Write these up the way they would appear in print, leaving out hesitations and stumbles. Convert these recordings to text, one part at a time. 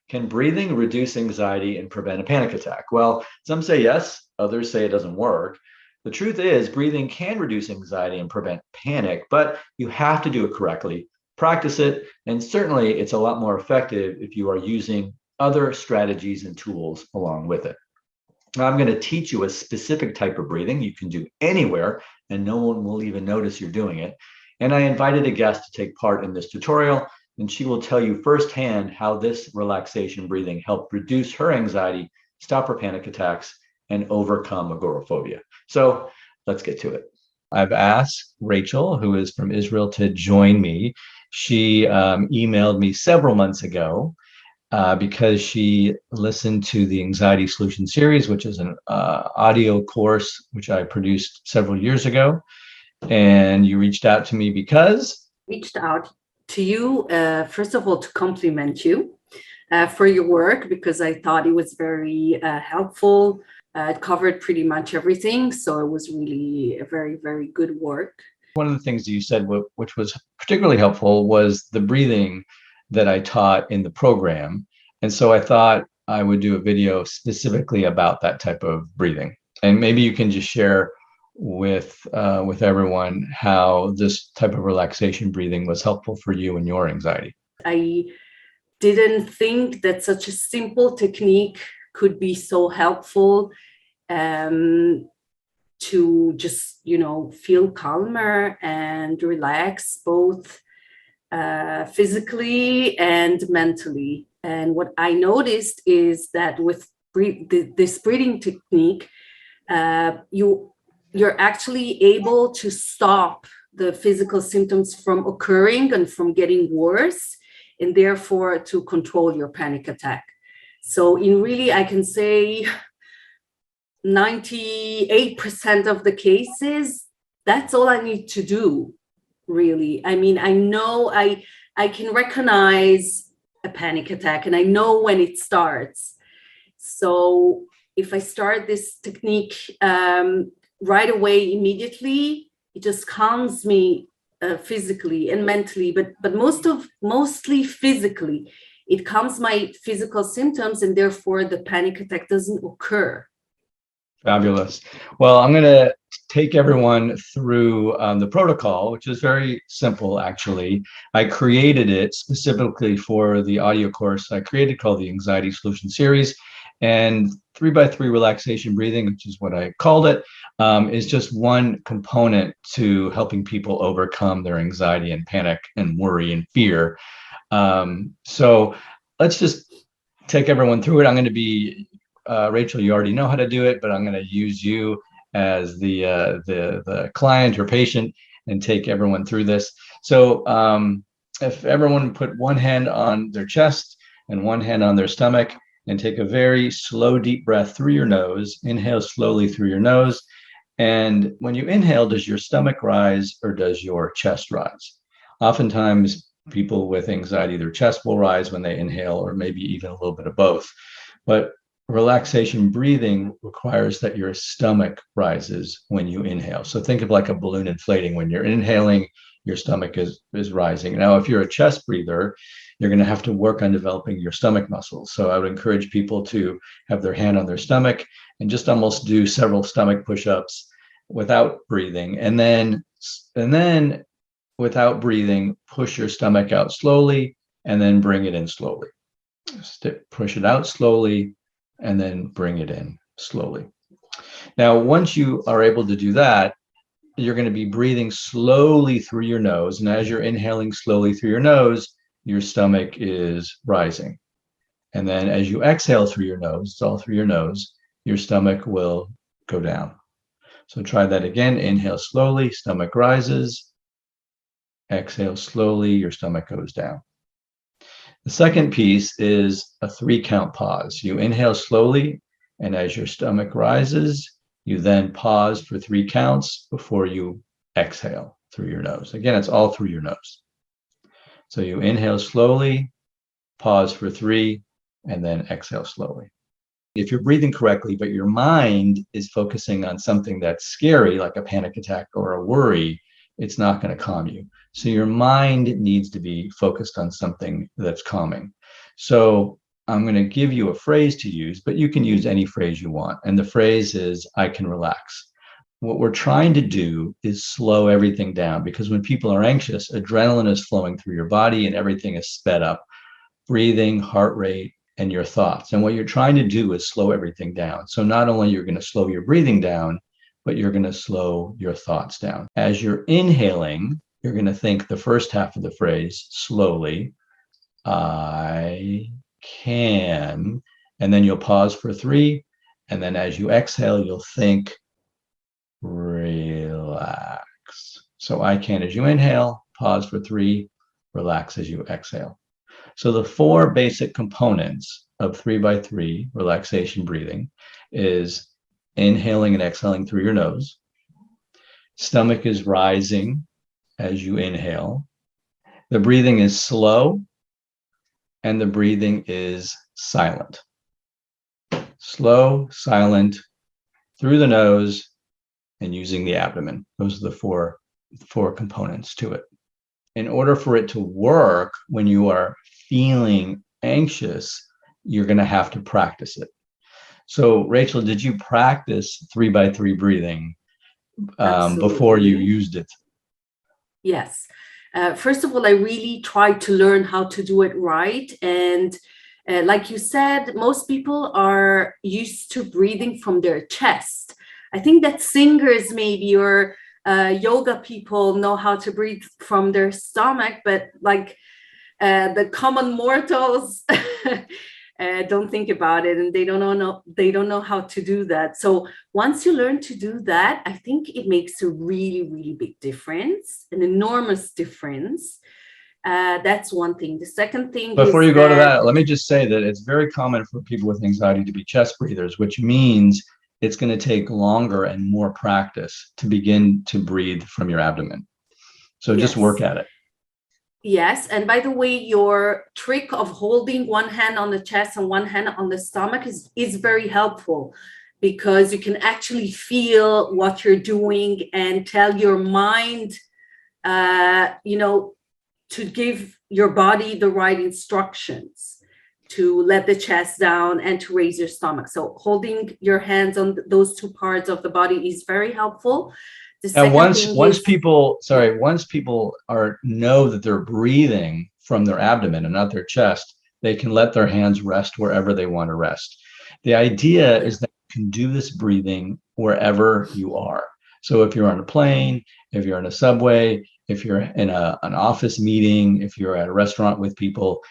Can breathing reduce anxiety and prevent a panic attack? Well, some say yes, others say it doesn't work. The truth is, breathing can reduce anxiety and prevent panic, but you have to do it correctly. Practice it, and certainly it's a lot more effective if you are using other strategies and tools along with it. Now, I'm going to teach you a specific type of breathing you can do anywhere, and no one will even notice you're doing it. And I invited a guest to take part in this tutorial, and she will tell you firsthand how this relaxation breathing helped reduce her anxiety, stop her panic attacks, and overcome agoraphobia. So let's get to it. I've asked Rachel, who is from Israel, to join me. She emailed me several months ago because she listened to the Anxiety Solution series, which is an audio course which I produced several years ago. And you reached out to me because? Reached out to you, first of all, to compliment you for your work, because I thought it was very helpful. It covered pretty much everything. So it was really a very, very good work. One of the things that you said, which was particularly helpful, was the breathing that I taught in the program. And so I thought I would do a video specifically about that type of breathing. And maybe you can just share with everyone how this type of relaxation breathing was helpful for you and your anxiety. I didn't think that such a simple technique could be so helpful to just, feel calmer and relax, both physically and mentally. And what I noticed is that with this breathing technique, you're actually able to stop the physical symptoms from occurring and from getting worse, and therefore to control your panic attack. So I can say 98% of the cases, that's all I need to do, really. I mean, I know I can recognize a panic attack and I know when it starts. So if I start this technique right away, immediately, it just calms me physically and mentally, but mostly physically. It calms my physical symptoms, and therefore the panic attack doesn't occur. Fabulous. Well, I'm going to take everyone through the protocol, which is very simple, actually. I created it specifically for the audio course I created called the Anxiety Solution series. And 3x3 relaxation breathing, which is what I called it, is just one component to helping people overcome their anxiety and panic and worry and fear. So let's just take everyone through it. I'm going to be Rachel, you already know how to do it, but I'm going to use you as the client or patient and take everyone through this. So if everyone put one hand on their chest and one hand on their stomach, and take a very slow, deep breath through your nose. Inhale slowly through your nose. And when you inhale, does your stomach rise or does your chest rise? Oftentimes, people with anxiety, their chest will rise when they inhale, or maybe even a little bit of both. But relaxation breathing requires that your stomach rises when you inhale. So think of like a balloon inflating. When you're inhaling, your stomach is rising. Now, if you're a chest breather, you're going to have to work on developing your stomach muscles. So I would encourage people to have their hand on their stomach and just almost do several stomach push-ups without breathing. And then without breathing, push your stomach out slowly and then bring it in slowly. Push it out slowly and then bring it in slowly. Now, once you are able to do that, you're going to be breathing slowly through your nose. And as you're inhaling slowly through your nose, your stomach is rising. And then as you exhale through your nose, it's all through your nose, your stomach will go down. So try that again. Inhale slowly, stomach rises. Exhale slowly, your stomach goes down. The second piece is a 3-count pause. You inhale slowly, and as your stomach rises, you then pause for 3 counts before you exhale through your nose. Again, it's all through your nose. So you inhale slowly, pause for 3, and then exhale slowly. If you're breathing correctly, but your mind is focusing on something that's scary, like a panic attack or a worry, it's not going to calm you. So your mind needs to be focused on something that's calming. So I'm going to give you a phrase to use, but you can use any phrase you want. And the phrase is, I can relax. What we're trying to do is slow everything down, because when people are anxious, adrenaline is flowing through your body and everything is sped up, breathing, heart rate, and your thoughts. And what you're trying to do is slow everything down. So not only you're going to slow your breathing down, but you're going to slow your thoughts down. As you're inhaling, you're going to think the first half of the phrase slowly, I can, and then you'll pause for 3. And then as you exhale, you'll think relax. So I can as you inhale, pause for 3, relax as you exhale. So the 4 basic components of 3x3 relaxation breathing is inhaling and exhaling through your nose. Stomach is rising as you inhale. The breathing is slow and the breathing is silent. Slow, silent, through the nose, and using the abdomen. Those are the four components to it. In order for it to work when you are feeling anxious, you're going to have to practice it. So, Rachel, did you practice 3x3 breathing before you used it? Yes. First of all, I really tried to learn how to do it right. And like you said, most people are used to breathing from their chest. I think that singers maybe or yoga people know how to breathe from their stomach, but like the common mortals don't think about it, and they don't know how to do that. So once you learn to do that, I think it makes a really, really big difference, an enormous difference. That's one thing. The second thing before you go to that, let me just say that it's very common for people with anxiety to be chest breathers, which means it's going to take longer and more practice to begin to breathe from your abdomen. So just work at it. Yes. And by the way, your trick of holding one hand on the chest and one hand on the stomach is very helpful, because you can actually feel what you're doing and tell your mind, to give your body the right instructions to let the chest down and to raise your stomach. So holding your hands on those 2 parts of the body is very helpful. And once people know that they're breathing from their abdomen and not their chest, they can let their hands rest wherever they want to rest. The idea is that you can do this breathing wherever you are. So if you're on a plane, if you're in a subway, if you're in an office meeting, if you're at a restaurant with people,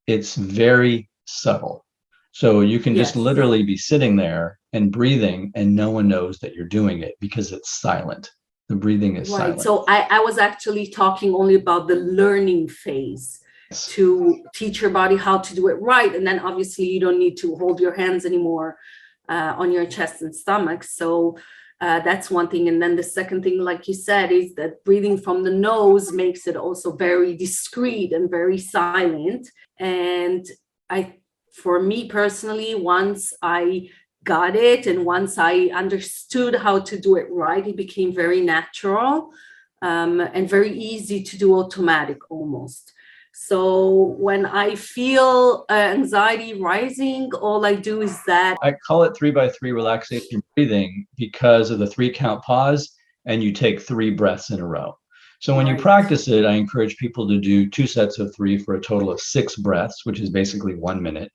it's very subtle. So you can just literally be sitting there and breathing, and no one knows that you're doing it because it's silent. The breathing is silent. So I was actually talking only about the learning phase to teach your body how to do it right. And then obviously you don't need to hold your hands anymore on your chest and stomach. So that's one thing. And then the second thing, like you said, is that breathing from the nose makes it also very discreet and very silent. And for me personally, once I got it and once I understood how to do it right, it became very natural and very easy to do, automatic almost. So when I feel anxiety rising, all I do is that. I call it 3x3 relaxation breathing because of the 3 count pause, and you take 3 breaths in a row. So when you practice it, I encourage people to do 2 sets of 3 for a total of 6 breaths, which is basically 1 minute.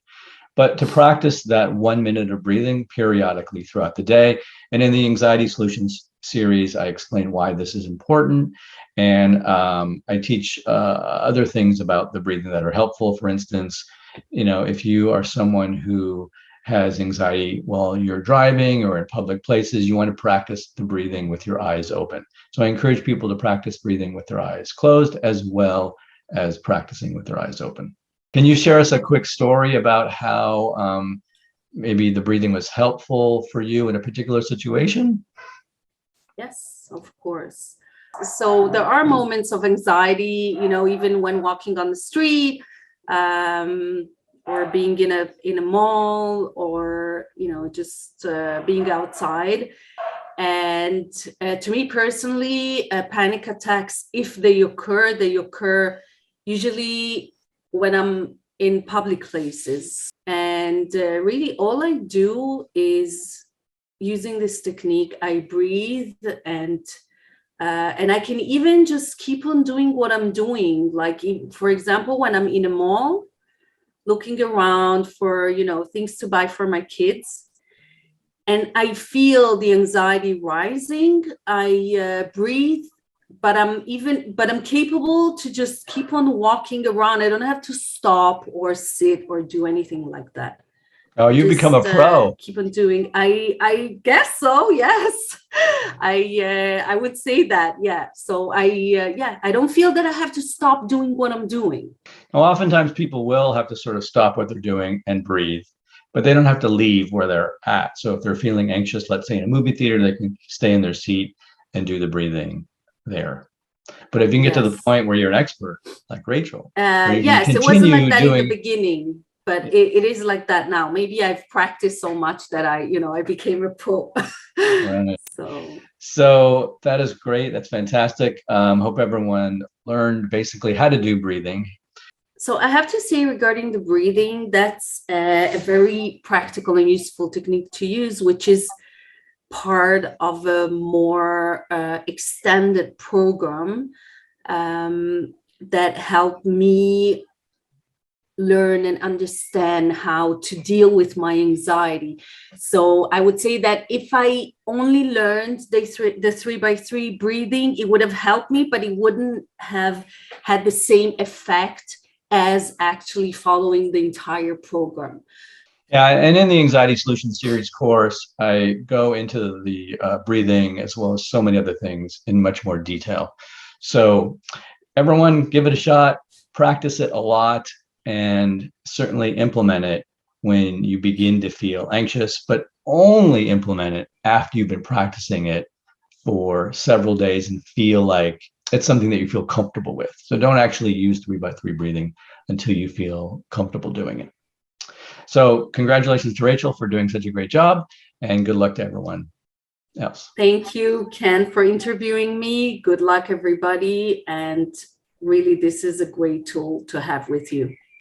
But to practice that 1 minute of breathing periodically throughout the day. And in the Anxiety Solutions series, I explain why this is important. And I teach other things about the breathing that are helpful. For instance, if you are someone who has anxiety while you're driving or in public places, you want to practice the breathing with your eyes open. So I encourage people to practice breathing with their eyes closed as well as practicing with their eyes open. Can you share us a quick story about how maybe the breathing was helpful for you in a particular situation? Yes, of course. So there are moments of anxiety, even when walking on the street, or being in a mall, or just being outside. And to me personally, panic attacks, if they occur usually when I'm in public places. And really all I do is using this technique, I breathe and I can even just keep on doing what I'm doing. Like, for example, when I'm in a mall, looking around for, things to buy for my kids, and I feel the anxiety rising, I breathe, but I'm capable to just keep on walking around. I don't have to stop or sit or do anything like that. Oh, you become a pro. Keep on doing. I guess so. Yes, I would say that. Yeah. So I don't feel that I have to stop doing what I'm doing. Well, oftentimes people will have to sort of stop what they're doing and breathe, but they don't have to leave where they're at. So if they're feeling anxious, let's say in a movie theater, they can stay in their seat and do the breathing there. But if you can get to the point where you're an expert, like Rachel, yes, it wasn't like that in the beginning, but it is like that now. Maybe I've practiced so much that I became a pro. Right. So that is great. That's fantastic. Hope everyone learned basically how to do breathing. So I have to say, regarding the breathing, that's a very practical and useful technique to use, which is part of a more extended program that helped me learn and understand how to deal with my anxiety. So I would say that if I only learned the 3x3 breathing, it would have helped me, but it wouldn't have had the same effect as actually following the entire program. Yeah, and in the Anxiety Solution Series course, I go into the breathing as well as so many other things in much more detail. So everyone give it a shot, practice it a lot, and certainly implement it when you begin to feel anxious, but only implement it after you've been practicing it for several days and feel like it's something that you feel comfortable with. So don't actually use 3x3 breathing until you feel comfortable doing it. So congratulations to Rachel for doing such a great job, and good luck to everyone else. Thank you, Ken, for interviewing me. Good luck, everybody. And really, this is a great tool to have with you.